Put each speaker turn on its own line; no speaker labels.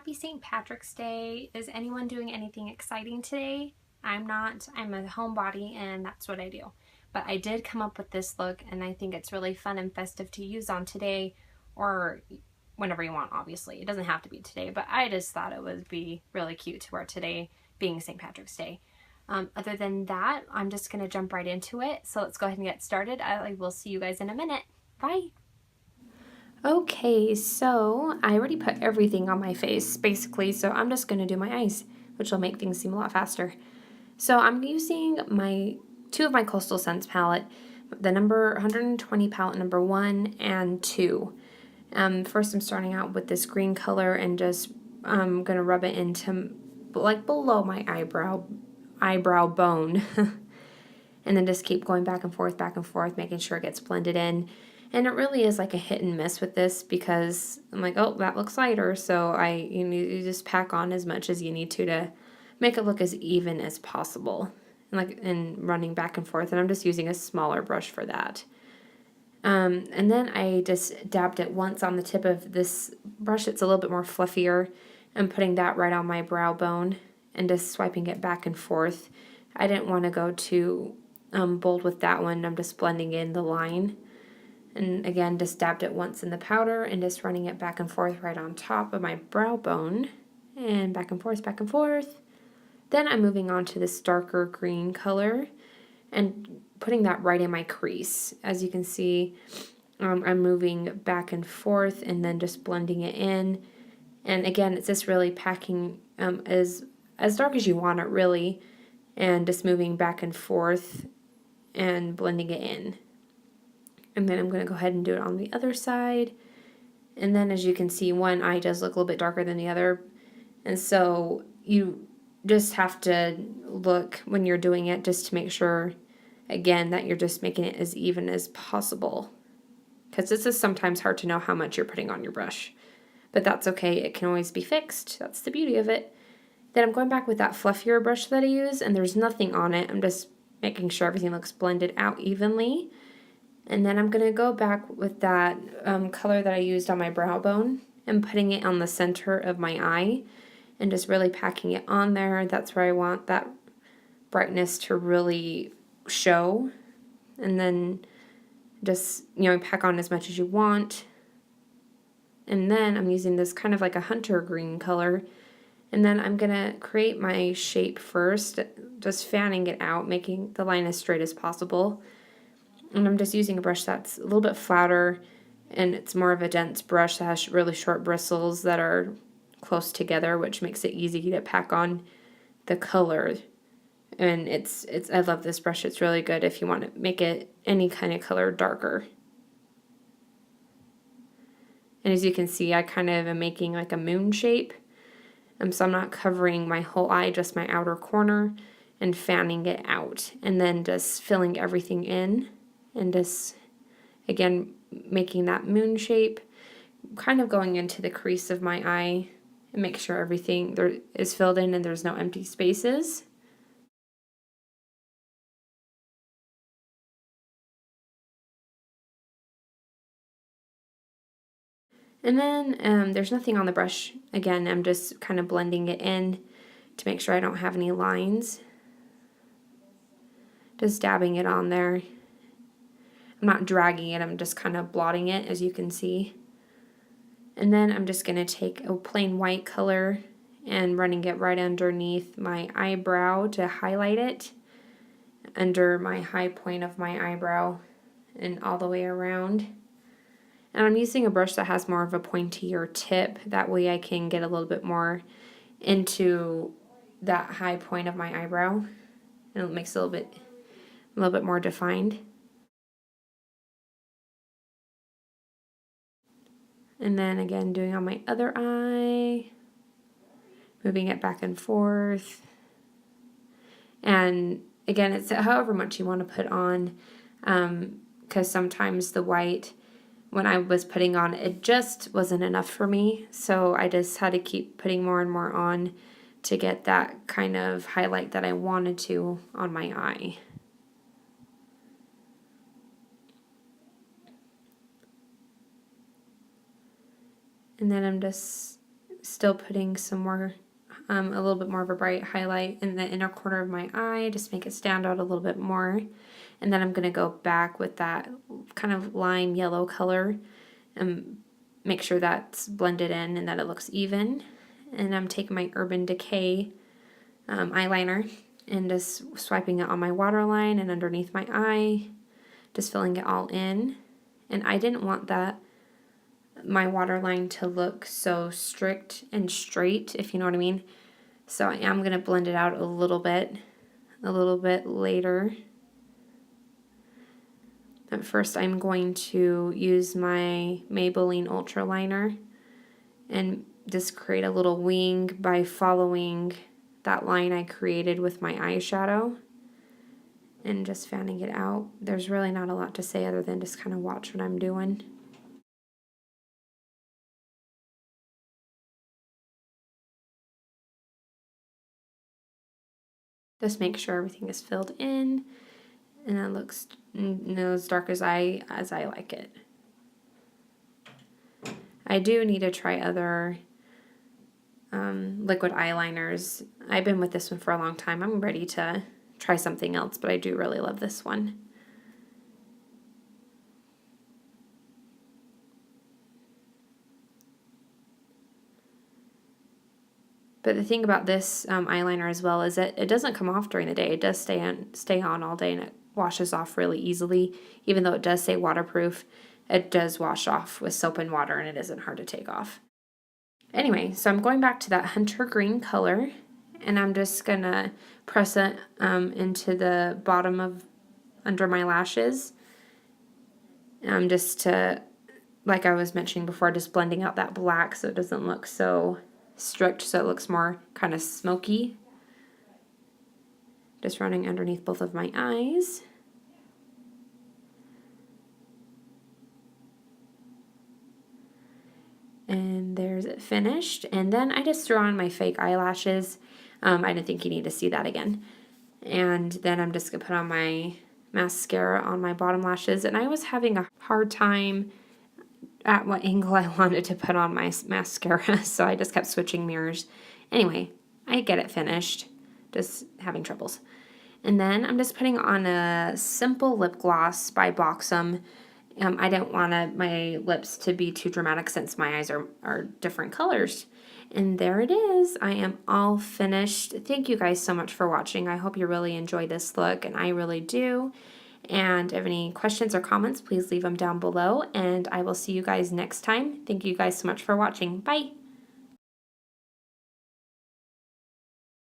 Happy St. Patrick's Day. Is anyone doing anything exciting today? I'm not. I'm a homebody and that's what I do. But I did come up with this look and I think it's really fun and festive to use on today or whenever you want, obviously. It doesn't have to be today, but I just thought it would be really cute to wear today being St. Patrick's Day. Other than that, I'm just going to jump right into it. So let's go ahead and get started. I will see you guys in a minute. Bye. Okay, so I already put everything on my face, basically, so I'm just going to do my eyes, which will make things seem a lot faster. So I'm using two of my Coastal Scents palette, the number 120 palette number 1 and 2. First I'm starting out with this green color and just going to rub it into, like, below my eyebrow bone. And then just keep going back and forth, making sure it gets blended in. And it really is like a hit and miss with this because I'm like, oh, that looks lighter. So you just pack on as much as you need to make it look as even as possible. And running back and forth. And I'm just using a smaller brush for that. And then I just dabbed it once on the tip of this brush. It's a little bit more fluffier. And putting that right on my brow bone and just swiping it back and forth. I didn't want to go too bold with that one. I'm just blending in the line. And again, just dabbed it once in the powder and just running it back and forth right on top of my brow bone. And back and forth, back and forth. Then I'm moving on to this darker green color and putting that right in my crease. As you can see, I'm moving back and forth and then just blending it in. And again, it's just really packing as dark as you want it, really. And just moving back and forth and blending it in. And then I'm going to go ahead and do it on the other side. And then as you can see, one eye does look a little bit darker than the other. And so you just have to look when you're doing it just to make sure, again, that you're just making it as even as possible. Because this is sometimes hard to know how much you're putting on your brush. But that's okay. It can always be fixed. That's the beauty of it. Then I'm going back with that fluffier brush that I use, and there's nothing on it. I'm just making sure everything looks blended out evenly. And then I'm going to go back with that color that I used on my brow bone and putting it on the center of my eye and just really packing it on there. That's where I want that brightness to really show. And then just, pack on as much as you want. And then I'm using this kind of like a hunter green color. And then I'm going to create my shape first, just fanning it out, making the line as straight as possible. And I'm just using a brush that's a little bit flatter, and it's more of a dense brush that has really short bristles that are close together, which makes it easy to pack on the color. And I love this brush. It's really good if you want to make it any kind of color darker. And as you can see, I kind of am making like a moon shape. So I'm not covering my whole eye, just my outer corner, and fanning it out. And then just filling everything in. And just, again, making that moon shape, kind of going into the crease of my eye and make sure everything there is filled in and there's no empty spaces. And then there's nothing on the brush. Again, I'm just kind of blending it in to make sure I don't have any lines. Just dabbing it on there. I'm not dragging it, I'm just kind of blotting it, as you can see. And then I'm just going to take a plain white color and running it right underneath my eyebrow to highlight it, under my high point of my eyebrow and all the way around. And I'm using a brush that has more of a pointier tip, that way I can get a little bit more into that high point of my eyebrow, and it makes it a little bit more defined. And then again, doing on my other eye, moving it back and forth. And again, it's however much you want to put on, because sometimes the white, when I was putting on, it just wasn't enough for me. So I just had to keep putting more and more on to get that kind of highlight that I wanted to on my eye. And then I'm just still putting some more, a little bit more of a bright highlight in the inner corner of my eye, just make it stand out a little bit more. And then I'm going to go back with that kind of lime yellow color and make sure that's blended in and that it looks even. And I'm taking my Urban Decay eyeliner and just swiping it on my waterline and underneath my eye, just filling it all in. And I didn't want my waterline to look so strict and straight, if you know what I mean. So I am going to blend it out a little bit later. At first I'm going to use my Maybelline Ultra Liner and just create a little wing by following that line I created with my eyeshadow and just fanning it out. There's really not a lot to say other than just kind of watch what I'm doing. Just make sure everything is filled in and it looks as dark as I like it. I do need to try other liquid eyeliners. I've been with this one for a long time. I'm ready to try something else, but I do really love this one. But the thing about this eyeliner as well is that it doesn't come off during the day. It does stay on all day and it washes off really easily. Even though it does say waterproof, it does wash off with soap and water and it isn't hard to take off. Anyway, so I'm going back to that hunter green color and I'm just gonna press it into the bottom of under my lashes. Just to, like I was mentioning before, just blending out that black so it doesn't look so strict, so it looks more kind of smoky. Just running underneath both of my eyes. And there's it finished. And then I just threw on my fake eyelashes. I didn't think you need to see that again. And then I'm just gonna put on my mascara on my bottom lashes. And I was having a hard time at what angle I wanted to put on my mascara, so I just kept switching mirrors. Anyway, I get it finished, just having troubles. And then I'm just putting on a simple lip gloss by Boxum. I didn't want my lips to be too dramatic since my eyes are different colors. And there it is. I am all finished. Thank you guys so much for watching. I hope you really enjoyed this look, and I really do. And if you have any questions or comments, please leave them down below, and I will see you guys next time. Thank you guys so much for watching. Bye!